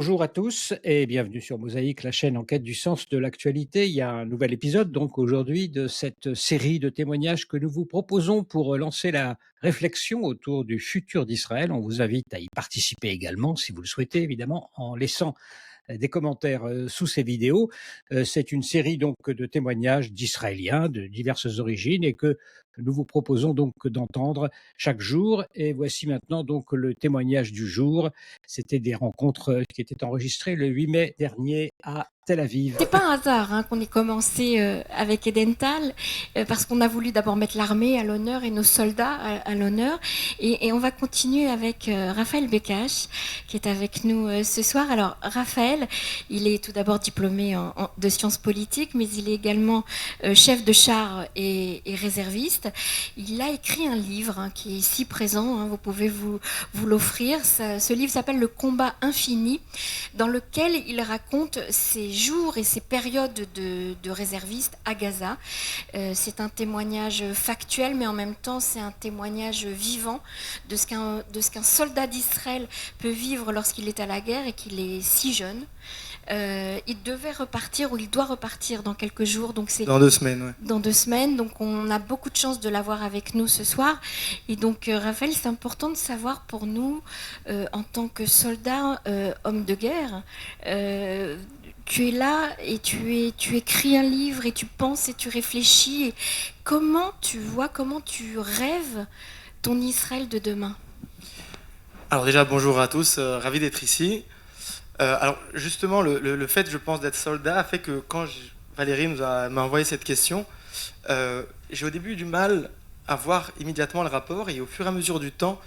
Bonjour à tous et bienvenue sur Mosaïque, la chaîne en quête du sens de l'actualité. Il y a un nouvel épisode donc aujourd'hui de cette série de témoignages que nous vous proposons pour lancer la réflexion autour du futur d'Israël. On vous invite à y participer également si vous le souhaitez évidemment en laissant des commentaires sous ces vidéos. C'est une série donc de témoignages d'Israéliens de diverses origines et que nous vous proposons donc d'entendre chaque jour. Et voici maintenant donc le témoignage du jour. C'était des rencontres qui étaient enregistrées le 8 mai dernier à Tel Aviv. C'est pas un hasard qu'on ait commencé avec Edental, parce qu'on a voulu d'abord mettre l'armée à l'honneur et nos soldats à l'honneur. Et on va continuer avec Raphaël Bekash, qui est avec nous ce soir. Alors, Raphaël, il est tout d'abord diplômé de sciences politiques, mais il est également chef de char et réserviste. Il a écrit un livre qui est ici présent, vous pouvez vous l'offrir. Ce livre s'appelle Le combat infini, dans lequel il raconte ses jours et ses périodes de réserviste à Gaza. C'est un témoignage factuel, mais en même temps, c'est un témoignage vivant de ce qu'un soldat d'Israël peut vivre lorsqu'il est à la guerre et qu'il est si jeune. Il devait repartir, ou il doit repartir dans quelques jours, donc c'est dans 2 semaines, ouais. dans 2 semaines, donc on a beaucoup de chance de l'avoir avec nous ce soir. Et donc Raphaël, c'est important de savoir pour nous, en tant que soldat, homme de guerre, tu es là et tu écris un livre et tu penses et tu réfléchis. Et comment tu vois, comment tu rêves ton Israël de demain? Alors déjà, bonjour à tous, ravi d'être ici. Alors justement, le fait, je pense, d'être soldat a fait que quand Valérie m'a envoyé cette question, j'ai au début eu du mal à voir immédiatement le rapport, et au fur et à mesure du temps,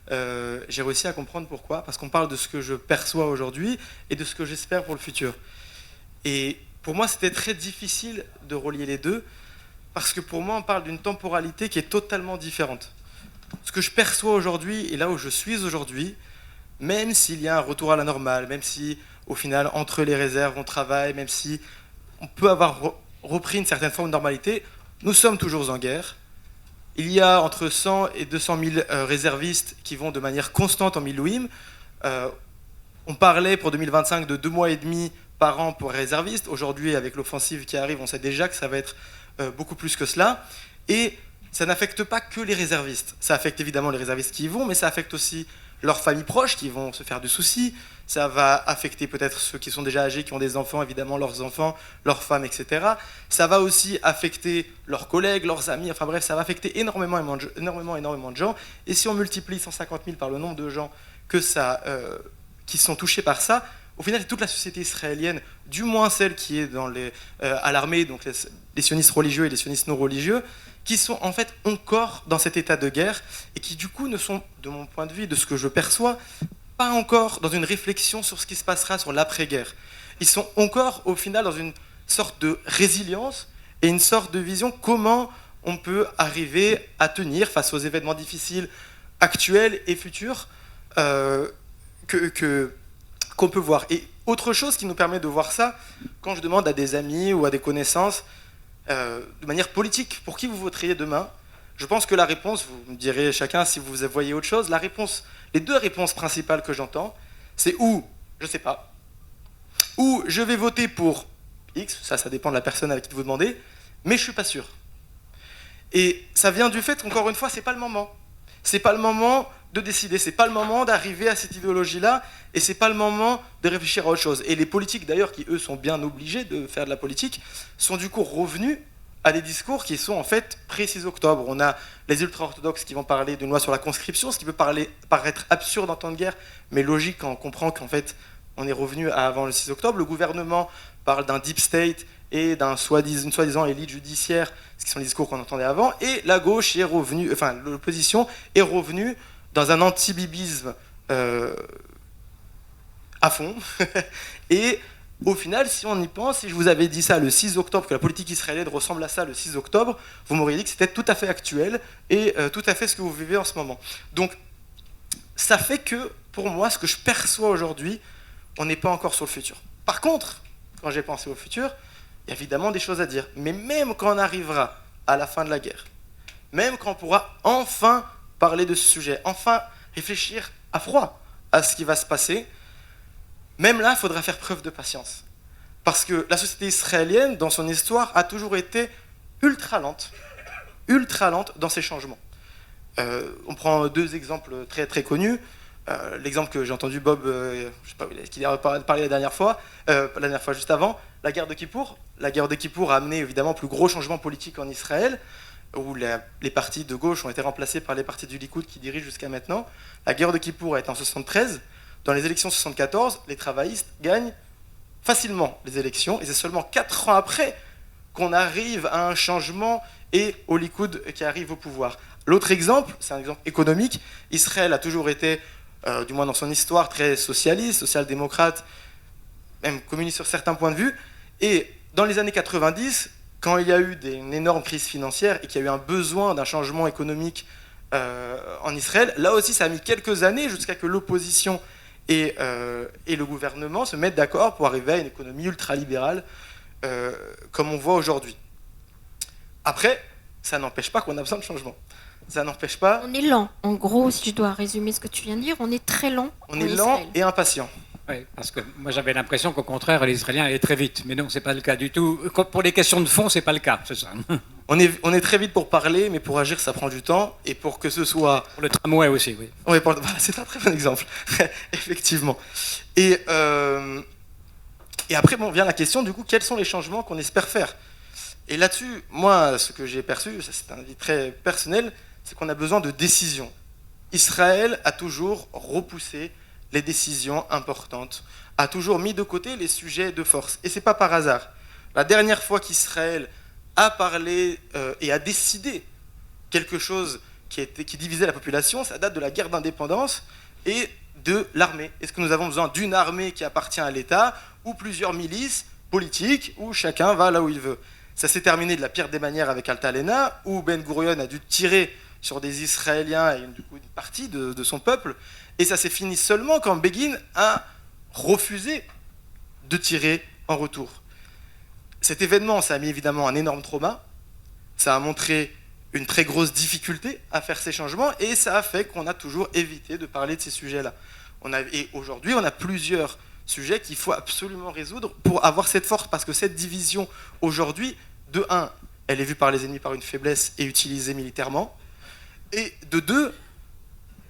j'ai réussi à comprendre pourquoi. Parce qu'on parle de ce que je perçois aujourd'hui et de ce que j'espère pour le futur. Et pour moi, c'était très difficile de relier les deux, parce que pour moi, on parle d'une temporalité qui est totalement différente. Ce que je perçois aujourd'hui et là où je suis aujourd'hui, même s'il y a un retour à la normale, même si au final entre les réserves on travaille, même si on peut avoir repris une certaine forme de normalité, nous sommes toujours en guerre. Il y a entre 100 et 200 000 réservistes qui vont de manière constante en Milouim. On parlait pour 2025 de 2 mois et demi par an pour les réservistes. Aujourd'hui, avec l'offensive qui arrive, on sait déjà que ça va être beaucoup plus que cela. Et ça n'affecte pas que les réservistes. Ça affecte évidemment les réservistes qui y vont, mais ça affecte aussi leurs familles proches qui vont se faire du souci. Ça va affecter peut-être ceux qui sont déjà âgés, qui ont des enfants, évidemment leurs enfants, leurs femmes, etc. Ça va aussi affecter leurs collègues, leurs amis. Enfin bref, ça va affecter énormément de gens. Et si on multiplie 150 000 par le nombre de gens qui sont touchés par ça, au final, c'est toute la société israélienne, du moins celle qui est à l'armée, donc les sionistes religieux et les sionistes non religieux, qui sont en fait encore dans cet état de guerre et qui du coup ne sont, de mon point de vue, de ce que je perçois, pas encore dans une réflexion sur ce qui se passera sur l'après-guerre. Ils sont encore au final dans une sorte de résilience et une sorte de vision comment on peut arriver à tenir face aux événements difficiles actuels et futurs qu'on peut voir. Et autre chose qui nous permet de voir ça, quand je demande à des amis ou à des connaissances, de manière politique, pour qui vous voteriez demain, je pense que la réponse, vous me direz chacun si vous voyez autre chose, les deux réponses principales que j'entends, c'est ou, je sais pas, ou je vais voter pour X, ça dépend de la personne avec qui vous demandez, mais je suis pas sûr. Et ça vient du fait qu'encore une fois, c'est pas le moment. C'est pas le moment de décider, c'est pas le moment d'arriver à cette idéologie-là, et c'est pas le moment de réfléchir à autre chose. Et les politiques d'ailleurs, qui eux sont bien obligés de faire de la politique, sont du coup revenus à des discours qui sont en fait pré-6 octobre. On a les ultra-orthodoxes qui vont parler d'une loi sur la conscription, ce qui peut paraître absurde en temps de guerre, mais logique quand on comprend qu'en fait on est revenu à avant le 6 octobre. Le gouvernement parle d'un deep state et d'une soi-disant élite judiciaire, ce qui sont les discours qu'on entendait avant, et la gauche est revenue, enfin l'opposition est revenue dans un anti-bibisme à fond. Et au final, si on y pense, si je vous avais dit ça le 6 octobre, que la politique israélienne ressemble à ça le 6 octobre, vous m'auriez dit que c'était tout à fait actuel et tout à fait ce que vous vivez en ce moment. Donc, ça fait que, pour moi, ce que je perçois aujourd'hui, on n'est pas encore sur le futur. Par contre, quand j'ai pensé au futur, il y a évidemment des choses à dire. Mais même quand on arrivera à la fin de la guerre, même quand on pourra enfin parler de ce sujet, enfin réfléchir à froid à ce qui va se passer, Même là, il faudra faire preuve de patience. Parce que la société israélienne, dans son histoire, a toujours été ultra lente dans ses changements. On prend 2 exemples très, très connus. L'exemple que j'ai entendu Bob, je ne sais pas qu'il a parlé la dernière fois juste avant, la guerre de Kippour. La guerre de Kippour a amené évidemment le plus gros changement politique en Israël, où les partis de gauche ont été remplacés par les partis du Likoud qui dirigent jusqu'à maintenant. La guerre de Kippour a été en 73. Dans les élections 74, les travaillistes gagnent facilement les élections, et c'est seulement 4 ans après qu'on arrive à un changement et au Likoud qui arrive au pouvoir. L'autre exemple, c'est un exemple économique. Israël a toujours été, du moins dans son histoire, très socialiste, social-démocrate, même communiste sur certains points de vue. Et dans les années 90, quand il y a eu une énorme crise financière et qu'il y a eu un besoin d'un changement économique en Israël, là aussi ça a mis quelques années jusqu'à que l'opposition et le gouvernement se mettent d'accord pour arriver à une économie ultralibérale comme on voit aujourd'hui. Après, ça n'empêche pas qu'on a besoin de changement. Ça n'empêche pas... On est lent. En gros, si je dois résumer ce que tu viens de dire, on est très lent. On est lent et impatient. Oui, parce que moi j'avais l'impression qu'au contraire, les Israéliens allaient très vite. Mais non, ce n'est pas le cas du tout. Pour les questions de fond, ce n'est pas le cas, c'est ça. On est très vite pour parler, mais pour agir, ça prend du temps. Et pour que ce soit... Pour le tramway aussi, oui. Oui, voilà, c'est un très bon exemple, effectivement. Et après, vient la question, du coup, quels sont les changements qu'on espère faire? Et là-dessus, moi, ce que j'ai perçu, ça c'est un avis très personnel, c'est qu'on a besoin de décisions. Israël a toujours repoussé les décisions importantes, a toujours mis de côté les sujets de force. Et ce n'est pas par hasard. La dernière fois qu'Israël a parlé et a décidé quelque chose qui divisait la population, ça date de la guerre d'indépendance et de l'armée. Est-ce que nous avons besoin d'une armée qui appartient à l'État ou plusieurs milices politiques où chacun va là où il veut? Ça s'est terminé de la pire des manières avec Altalena, où Ben Gurion a dû tirer sur des Israéliens et une partie de son peuple, et ça s'est fini seulement quand Begin a refusé de tirer en retour. Cet événement, ça a mis évidemment un énorme trauma, ça a montré une très grosse difficulté à faire ces changements, et ça a fait qu'on a toujours évité de parler de ces sujets-là. Et aujourd'hui, on a plusieurs sujets qu'il faut absolument résoudre pour avoir cette force, parce que cette division, aujourd'hui, de 1, elle est vue par les ennemis par une faiblesse et utilisée militairement, et de 2,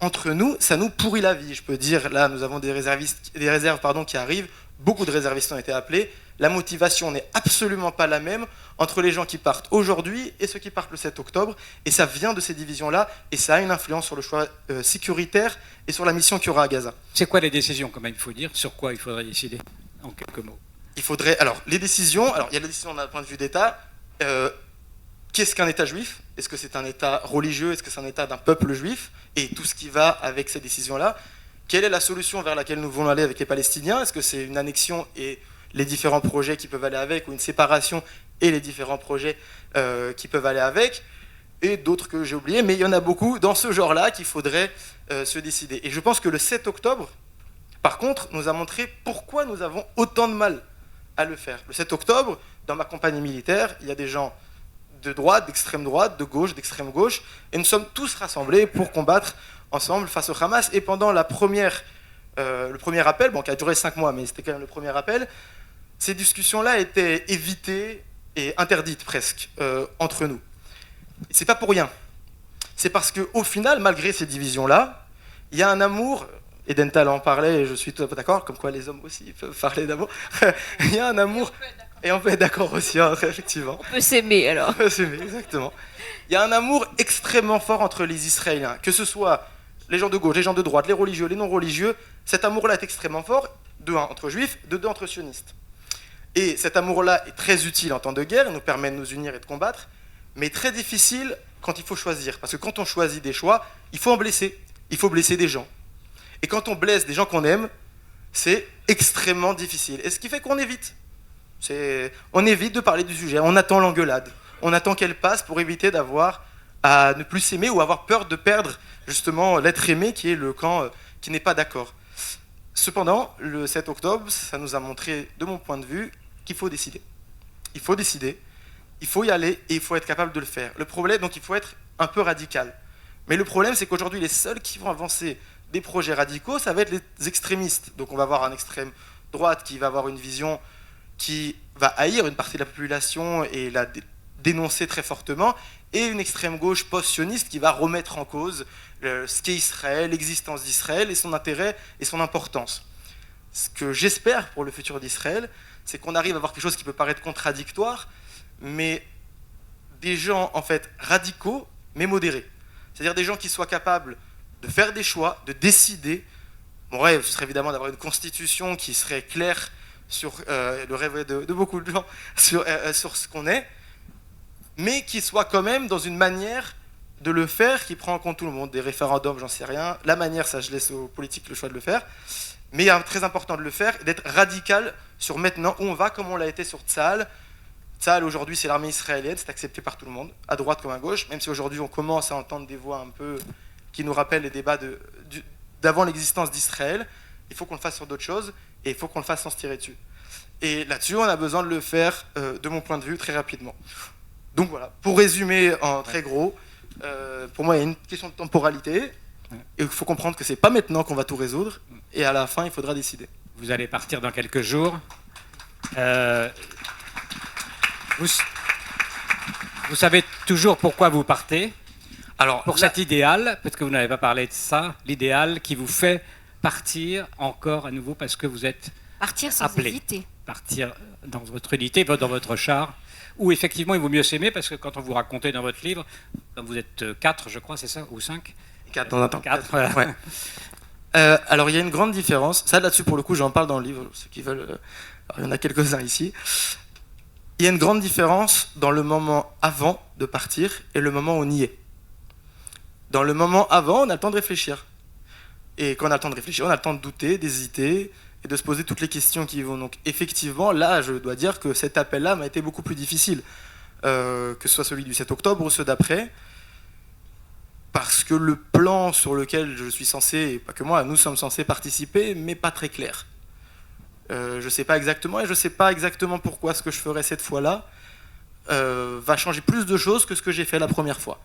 entre nous, ça nous pourrit la vie. Je peux dire, là, nous avons des réserves qui arrivent, beaucoup de réservistes ont été appelés, la motivation n'est absolument pas la même entre les gens qui partent aujourd'hui et ceux qui partent le 7 octobre, et ça vient de ces divisions-là, et ça a une influence sur le choix sécuritaire et sur la mission qu'il y aura à Gaza. C'est quoi les décisions, quand même, il faut dire? Sur quoi il faudrait décider, en quelques mots? Les décisions, il y a la décision d'un point de vue d'État. Qu'est-ce qu'un État juif? Est-ce que c'est un État religieux? Est-ce que c'est un État d'un peuple juif? Et tout ce qui va avec ces décisions-là. Quelle est la solution vers laquelle nous voulons aller avec les Palestiniens? Est-ce que c'est une annexion et les différents projets qui peuvent aller avec, ou une séparation et les différents projets qui peuvent aller avec? Et d'autres que j'ai oubliés, mais il y en a beaucoup dans ce genre-là qu'il faudrait se décider. Et je pense que le 7 octobre, par contre, nous a montré pourquoi nous avons autant de mal à le faire. Le 7 octobre, dans ma compagnie militaire, il y a des gens de droite, d'extrême droite, de gauche, d'extrême gauche, et nous sommes tous rassemblés pour combattre ensemble face au Hamas. Et pendant le premier appel, qui a duré 5 mois, mais c'était quand même le premier appel, ces discussions-là étaient évitées et interdites presque entre nous. C'est pas pour rien. C'est parce qu'au final, malgré ces divisions-là, il y a un amour. Edental en parlait, et je suis tout à fait d'accord, comme quoi les hommes aussi peuvent parler d'amour. Il y a un amour, et on peut être d'accord aussi, effectivement. On peut s'aimer alors. On peut s'aimer, exactement. Il y a un amour extrêmement fort entre les Israéliens, que ce soit les gens de gauche, les gens de droite, les religieux, les non-religieux. Cet amour-là est extrêmement fort, de 1 entre juifs, de 2 entre sionistes. Et cet amour-là est très utile en temps de guerre, il nous permet de nous unir et de combattre, mais très difficile quand il faut choisir. Parce que quand on choisit des choix, il faut en blesser. Il faut blesser des gens. Et quand on blesse des gens qu'on aime, c'est extrêmement difficile. Et ce qui fait qu'on évite. On évite de parler du sujet. On attend l'engueulade. On attend qu'elle passe pour éviter d'avoir à ne plus s'aimer ou avoir peur de perdre justement l'être aimé qui est le camp qui n'est pas d'accord. Cependant, le 7 octobre, ça nous a montré, de mon point de vue, qu'il faut décider. Il faut décider, il faut y aller et il faut être capable de le faire. Le problème, donc il faut être un peu radical. Mais le problème, c'est qu'aujourd'hui, les seuls qui vont avancer des projets radicaux, ça va être les extrémistes. Donc on va avoir un extrême droite qui va avoir une vision qui va haïr une partie de la population et la dénoncer très fortement, et une extrême gauche post-sioniste qui va remettre en cause ce qu'est Israël, l'existence d'Israël et son intérêt et son importance. Ce que j'espère pour le futur d'Israël, c'est qu'on arrive à avoir quelque chose qui peut paraître contradictoire, mais des gens en fait radicaux, mais modérés. C'est-à-dire des gens qui soient capables de faire des choix, de décider. Mon rêve, ce serait évidemment d'avoir une constitution qui serait claire sur le rêve de beaucoup de gens, sur ce qu'on est, mais qui soit quand même dans une manière de le faire qui prend en compte tout le monde. Des référendums, j'en sais rien. La manière, ça, je laisse aux politiques le choix de le faire. Mais il est très important de le faire et d'être radical sur maintenant où on va, comme on l'a été sur Tsahal. Tsahal, aujourd'hui, c'est l'armée israélienne, c'est accepté par tout le monde, à droite comme à gauche, même si aujourd'hui, on commence à entendre des voix un peu qui nous rappellent les débats d'avant l'existence d'Israël. Il faut qu'on le fasse sur d'autres choses et il faut qu'on le fasse sans se tirer dessus. Et là-dessus, on a besoin de le faire, de mon point de vue, très rapidement. Donc voilà, pour résumer en très gros, pour moi, il y a une question de temporalité. Et il faut comprendre que c'est pas maintenant qu'on va tout résoudre. Et à la fin, il faudra décider. Vous allez partir dans quelques jours. Vous savez toujours pourquoi vous partez. Alors, pour cet idéal, peut-être que vous n'avez pas parlé de ça, l'idéal qui vous fait partir encore à nouveau parce que vous êtes Partir sans appelé. hésiter. Partir dans votre unité, dans votre char, où effectivement il vaut mieux s'aimer parce que quand on vous racontait dans votre livre, vous êtes 4, je crois, c'est ça, ou 5 4, on attend. 4. Ouais. Alors il y a une grande différence. Ça là-dessus pour le coup, j'en parle dans le livre. Ceux qui veulent, il y en a quelques-uns ici. Il y a une grande différence dans le moment avant de partir et le moment où on y est. Dans le moment avant, on a le temps de réfléchir. Et quand on a le temps de réfléchir, on a le temps de douter, d'hésiter et de se poser toutes les questions qui vont. Donc effectivement, là, je dois dire que cet appel-là m'a été beaucoup plus difficile, que ce soit celui du 7 octobre ou ceux d'après, parce que le plan sur lequel je suis censé, et pas que moi, nous sommes censés participer, mais pas très clair. Je ne sais pas exactement, et je ne sais pas exactement pourquoi ce que je ferai cette fois-là va changer plus de choses que ce que j'ai fait la première fois.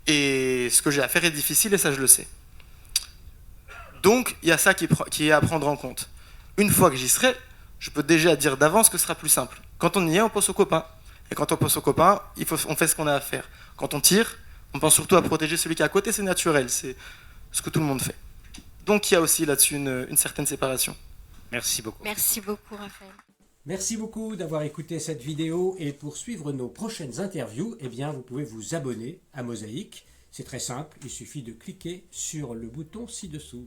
Et ce que j'ai à faire est difficile, et ça je le sais. Donc il y a ça qui est à prendre en compte. Une fois que j'y serai, je peux déjà dire d'avance que ce sera plus simple. Quand on y est, on pense aux copains. Et quand on pense aux copains, on fait ce qu'on a à faire. Quand on tire, on pense surtout à protéger celui qui est à côté, c'est naturel, c'est ce que tout le monde fait. Donc il y a aussi là-dessus une certaine séparation. Merci beaucoup. Merci beaucoup, Raphaël. Merci beaucoup d'avoir écouté cette vidéo, et pour suivre nos prochaines interviews, eh bien, vous pouvez vous abonner à Mosaïque. C'est très simple, il suffit de cliquer sur le bouton ci-dessous.